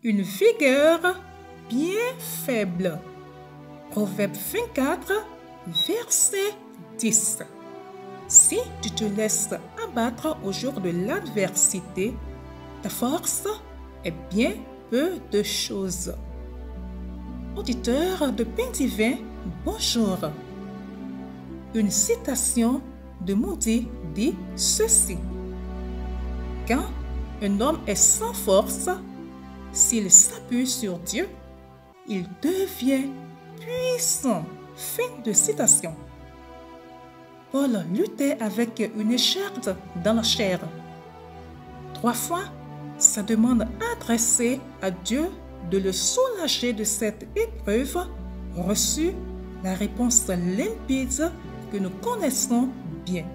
une vigueur bien faible. Proverbe 24, verset 10. Si tu te laisses abattre au jour de l'adversité, ta force est bien peu de choses. Auditeur de Pain Divin, bonjour. Une citation de Moody dit ceci. Quand un homme est sans force, s'il s'appuie sur Dieu, il devient puissant. Fin de citation. Paul luttait avec une écharde dans la chair. 3 fois, sa demande adressée à Dieu de le soulager de cette épreuve reçut la réponse limpide que nous connaissons bien,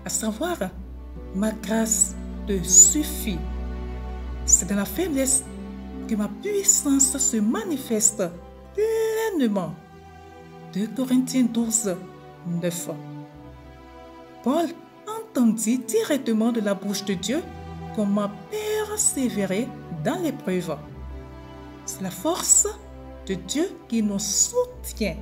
à savoir « Ma grâce te suffit ». C'est dans la faiblesse que ma puissance se manifeste pleinement. 2 Corinthiens 12, 9. Paul entendit directement de la bouche de Dieu comment persévérer dans l'épreuve. C'est la force de Dieu qui nous soutient.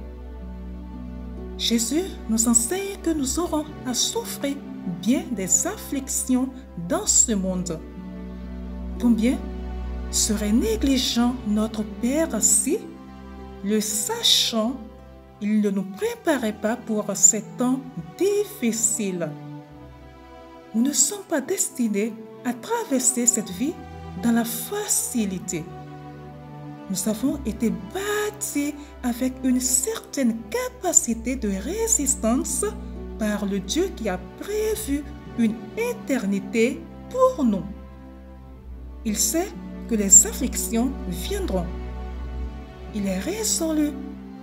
Jésus nous enseigne que nous aurons à souffrir bien des afflictions dans ce monde. Combien serait négligent notre Père si, le sachant, il ne nous préparait pas pour ces temps difficiles. Nous ne sommes pas destinés à traverser cette vie dans la facilité. Nous avons été bâtis avec une certaine capacité de résistance par le Dieu qui a prévu une éternité pour nous. Il sait que les afflictions viendront. Il est résolu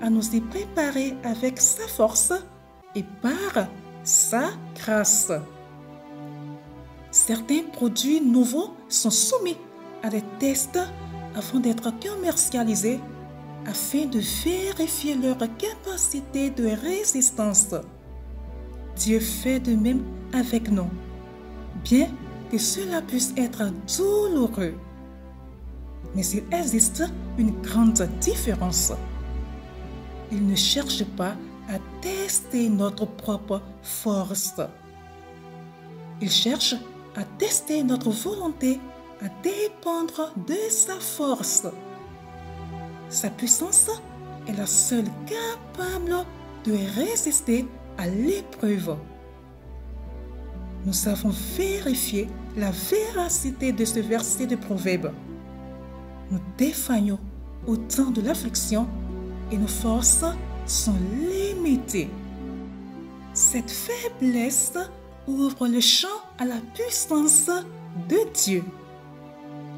à nous y préparer avec sa force et par sa grâce. Certains produits nouveaux sont soumis à des tests avant d'être commercialisés afin de vérifier leur capacité de résistance. Dieu fait de même avec nous, bien que cela puisse être douloureux. Mais il existe une grande différence. Il ne cherche pas à tester notre propre force. Il cherche à tester notre volonté à dépendre de sa force. Sa puissance est la seule capable de résister à l'épreuve. Nous avons vérifié la véracité de ce verset de Proverbe. Nous défaillons au temps de l'affliction et nos forces sont limitées. Cette faiblesse ouvre le champ à la puissance de Dieu.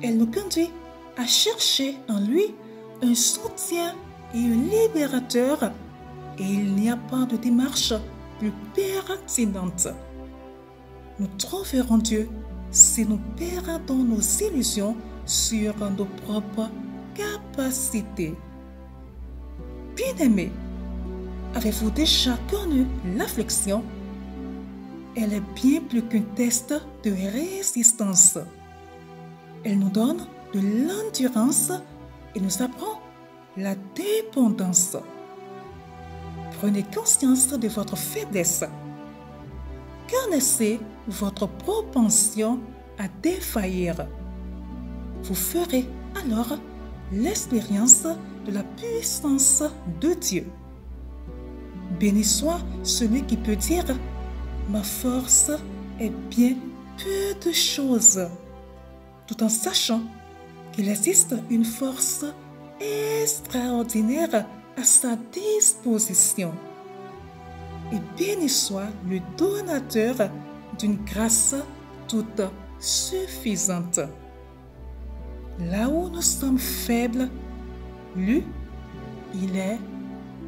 Elle nous conduit à chercher en lui un soutien et un libérateur, et il n'y a pas de démarche plus pertinente. Nous trouverons Dieu si nous perdons nos illusions sur nos propres capacités. Bien-aimés, avez-vous déjà connu l'affliction? Elle est bien plus qu'un test de résistance. Elle nous donne de l'endurance et nous apprend la dépendance. Prenez conscience de votre faiblesse. Connaissez votre propension à défaillir. Vous ferez alors l'expérience de la puissance de Dieu. Béni soit celui qui peut dire « Ma force est bien peu de choses », tout en sachant qu'il existe une force extraordinaire à sa disposition. Et béni soit le donateur d'une grâce toute suffisante. Là où nous sommes faibles, lui, il est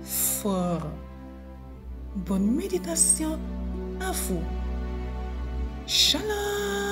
fort. Bonne méditation à vous. Shalom.